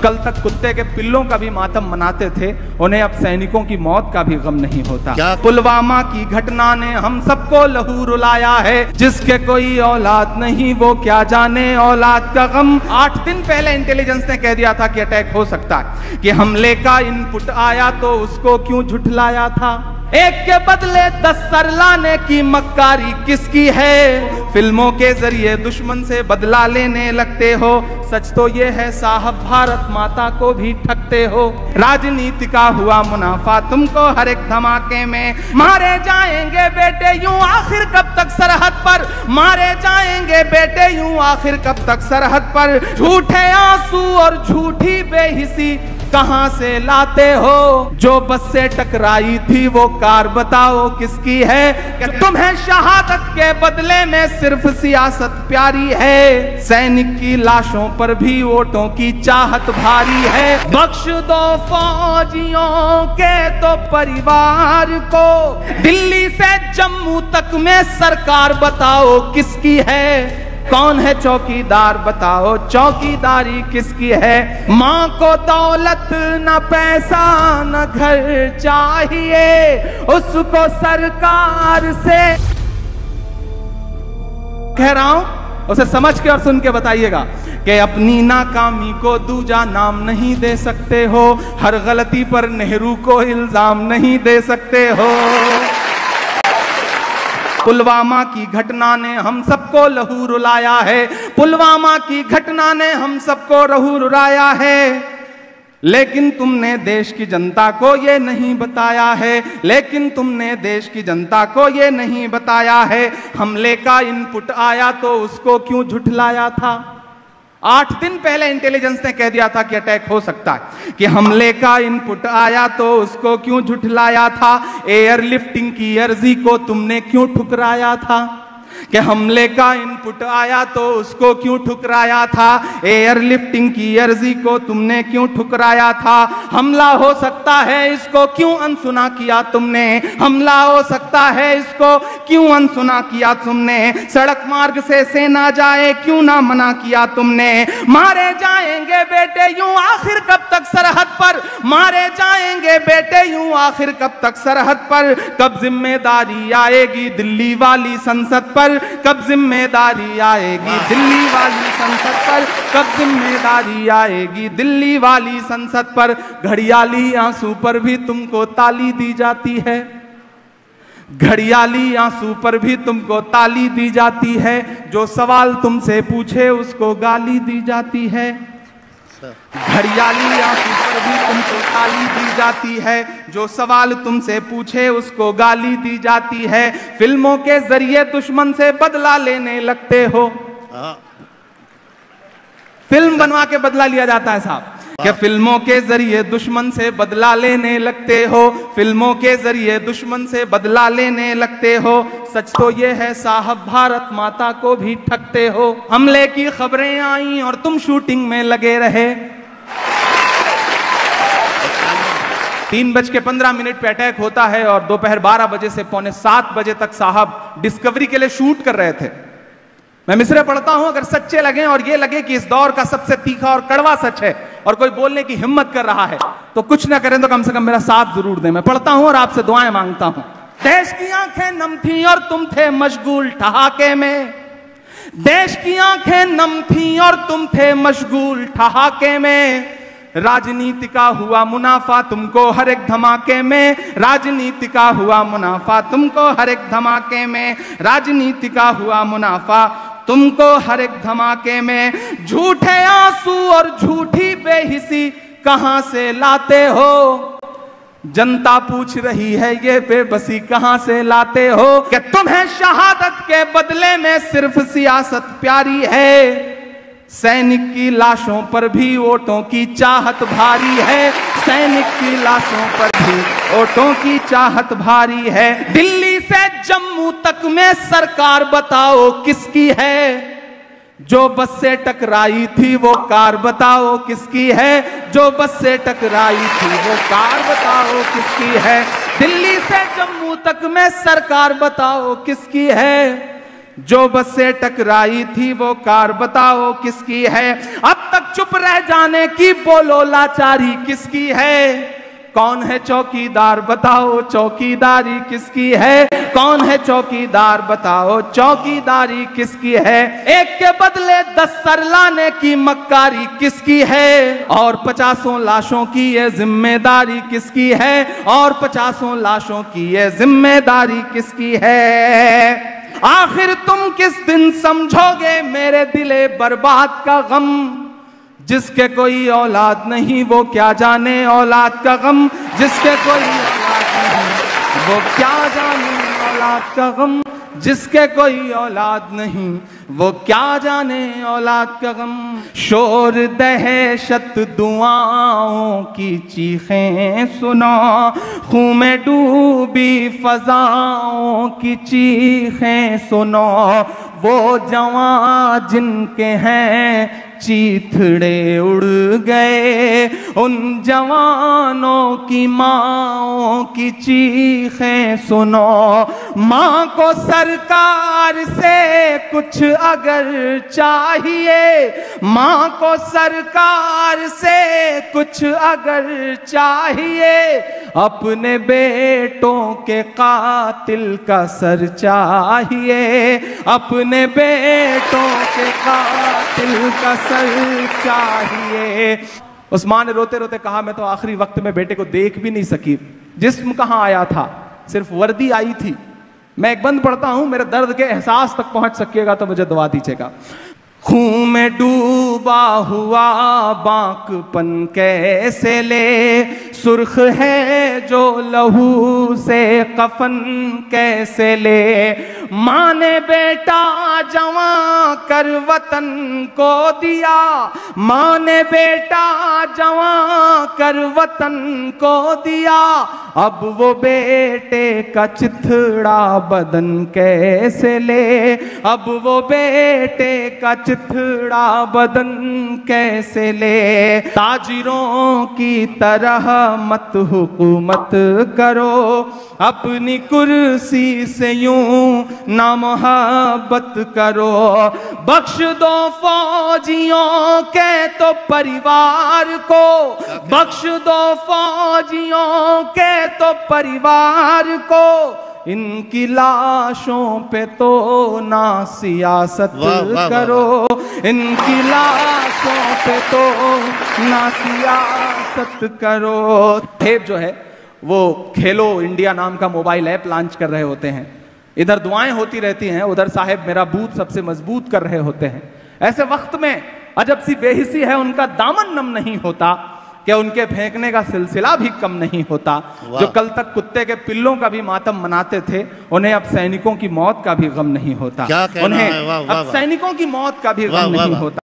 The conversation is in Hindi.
कल तक कुत्ते के पिल्लों का भी मातम मनाते थे, उन्हें अब सैनिकों की मौत का भी गम नहीं होता। पुलवामा की घटना ने हम सबको लहू रुलाया है, जिसके कोई औलाद नहीं वो क्या जाने औलाद का गम। 8 दिन पहले इंटेलिजेंस ने कह दिया था कि अटैक हो सकता है, कि हमले का इनपुट आया तो उसको क्यों झुठलाया था। एक के बदले 10 सर लाने की मक्कारी किसकी है। फिल्मों के जरिए दुश्मन से बदला लेने लगते हो, सच तो ये है साहब भारत माता को भी ठगते हो। राजनीति का हुआ मुनाफा तुमको हर एक धमाके में, मारे जाएंगे बेटे यूं आखिर कब तक सरहद पर, मारे जाएंगे बेटे यूं आखिर कब तक सरहद पर। झूठे आंसू और झूठी बेहिसी कहां से लाते हो, जो बस से टकराई थी वो कार बताओ किसकी है। कि तुम्हें शहादत के बदले में सिर्फ सियासत प्यारी है, सैनिक की लाशों पर भी वोटों की चाहत भारी है। बख्श दो फौजियों के तो परिवार को, दिल्ली से जम्मू तक में सरकार बताओ किसकी है। कौन है चौकीदार बताओ चौकीदारी किसकी है। माँ को दौलत न पैसा न घर चाहिए, उसको सरकार से कह रहा हूं, उसे समझ के और सुन के बताइएगा कि अपनी नाकामी को दूजा नाम नहीं दे सकते हो, हर गलती पर नेहरू को इल्जाम नहीं दे सकते हो। पुलवामा की घटना ने हम सबको लहू रुलाया है, पुलवामा की घटना ने हम सबको लहू रुलाया है, लेकिन तुमने देश की जनता को ये नहीं बताया है, लेकिन तुमने देश की जनता को ये नहीं बताया है। हमले का इनपुट आया तो उसको क्यों झुठलाया था। 8 दिन पहले इंटेलिजेंस ने कह दिया था कि अटैक हो सकता है, कि हमले का इनपुट आया तो उसको क्यों झुठलाया था। एयरलिफ्टिंग की अर्जी को तुमने क्यों ठुकराया था, कि हमले का इनपुट आया तो उसको क्यों ठुकराया था। एयरलिफ्टिंग की अर्जी को तुमने क्यों ठुकराया था। हमला हो सकता है इसको क्यों अनसुना किया तुमने, हमला हो सकता है इसको क्यों अनसुना किया तुमने। सड़क मार्ग से सेना जाए क्यों ना मना किया तुमने। मारे जाएंगे बेटे यूं आखिर कब तक सरहद पर, मारे जाएंगे बेटे यूं आखिर कब तक सरहद पर। कब जिम्मेदारी आएगी दिल्ली वाली संसद पर, कब जिम्मेदारी आएगी दिल्ली वाली संसद पर, कब जिम्मेदारी आएगी दिल्ली वाली संसद पर। घड़ियाली आंसू पर भी तुमको ताली दी जाती है, घड़ियाली आंसू पर भी तुमको ताली दी जाती है। जो सवाल तुमसे पूछे उसको गाली दी जाती है, घड़ियाली आंसू पर भी तुमको ताली दी जाती है। जो सवाल तुमसे पूछे उसको गाली दी जाती है। फिल्मों के जरिए दुश्मन से बदला लेने लगते हो, फिल्म बनवा के बदला लिया जाता है साहब, क्या फिल्मों के जरिए दुश्मन से बदला लेने लगते हो, फिल्मों के जरिए दुश्मन से बदला लेने लगते हो। सच तो ये है साहब भारत माता को भी ठगते हो। हमले की खबरें आई और तुम शूटिंग में लगे रहे। 3:15 पे अटैक होता है और दोपहर 12 बजे से पौने 7 बजे तक साहब डिस्कवरी के लिए शूट कर रहे थे। मैं मिसरे पढ़ता हूं, अगर सच्चे लगे और ये लगे कि इस दौर का सबसे तीखा और कड़वा सच है और कोई बोलने की हिम्मत कर रहा है तो कुछ ना करें तो कम से कम मेरा साथ जरूर दें। मैं पढ़ता हूं और आपसे दुआएं मांगता हूं। देश की आंखें नम थी और तुम थे मशगूल ठहाके में, देश की आंखें नम थी और तुम थे मशगूल ठहाके में। राजनीति का हुआ मुनाफा तुमको हर एक धमाके में, राजनीति का हुआ मुनाफा तुमको हर एक धमाके में, राजनीति का हुआ मुनाफा तुमको हर एक धमाके में। झूठे आंसू और झूठी बेहिसी कहां से लाते हो, जनता पूछ रही है ये बेबसी कहां से लाते हो। कि तुम्हें शहादत के बदले में सिर्फ सियासत प्यारी है, सैनिक की लाशों पर भी वोटों की चाहत भारी है, सैनिक की लाशों पर भी वोटों की चाहत भारी है। दिल्ली से जम्मू तक में सरकार बताओ किसकी है, जो बस से टकराई थी वो कार बताओ किसकी है, जो बस से टकराई थी वो कार बताओ किसकी है। दिल्ली से जम्मू तक में सरकार बताओ किसकी है। जो बस से टकराई थी वो कार बताओ किसकी है। अब तक चुप रह जाने की बोलो लाचारी किसकी है। कौन है चौकीदार बताओ चौकीदारी किसकी है। कौन है चौकीदार बताओ चौकीदारी किसकी है। एक के बदले 10 सर लाने की मक्कारी किसकी है। और 50 लाशों की ये जिम्मेदारी किसकी है। और 50 लाशों की ये जिम्मेदारी किसकी है। आखिर तुम किस दिन समझोगे मेरे दिले बर्बाद का गम। जिसके कोई औलाद नहीं वो क्या जाने औलाद का गम। जिसके कोई औलाद नहीं वो क्या जाने औलाद का गम। जिसके कोई औलाद नहीं वो क्या जाने औलाद का गम। शोर दहशत दुआओं की चीखें सुनो। खून में डूबी फजाओं की चीखें सुनो। वो जवान जिनके हैं चीथड़े उड़ गए। उन जवानों की माओं की चीखें सुनो। माँ को सरकार से कुछ अगर चाहिए। माँ को सरकार से कुछ अगर चाहिए। अपने बेटों के कातिल का सर चाहिए। अपने बेटों के कातिल का सर चाहिए। उस्मान ने रोते रोते कहा मैं तो आखिरी वक्त में बेटे को देख भी नहीं सकी। जिस्म कहां आया था, सिर्फ वर्दी आई थी। मैं एक बंद पढ़ता हूं, मेरे दर्द के एहसास तक पहुंच सकिएगा तो मुझे दुआ दीजिएगा। खून में डूबा हुआ बांकपन कैसे ले। सुर्ख है जो लहू से कफन कैसे ले। माँ ने बेटा जवां कर वतन को दिया। माँ ने बेटा जवां कर वतन को दिया। अब वो बेटे का चिथड़ा बदन कैसे ले। अब वो बेटे का चिथड़ा बदन कैसे ले। ताजिरों की तरह मत हुकूमत करो। अपनी कुर्सी से यूं ना मोहब्बत करो। बख्श दो फौजियों के तो परिवार को। बख्श दो फौजियों के तो परिवार को। इनकी लाशों पे तो ना सियासत करो। इनकी लाशों पे तो ना सियासत करो। टेप जो है वो खेलो इंडिया नाम का मोबाइल ऐप लॉन्च कर रहे होते हैं। इधर दुआएं होती रहती हैं, उधर साहेब मेरा बूथ सबसे मजबूत कर रहे होते हैं। ऐसे वक्त में अजब सी बेहिसी है, उनका दामन नम नहीं होता कि उनके फेंकने का सिलसिला भी कम नहीं होता। जो कल तक कुत्ते के पिल्लों का भी मातम मनाते थे, उन्हें अब सैनिकों की मौत का भी गम नहीं होता। उन्हें अब सैनिकों की मौत का भी गम नहीं होता।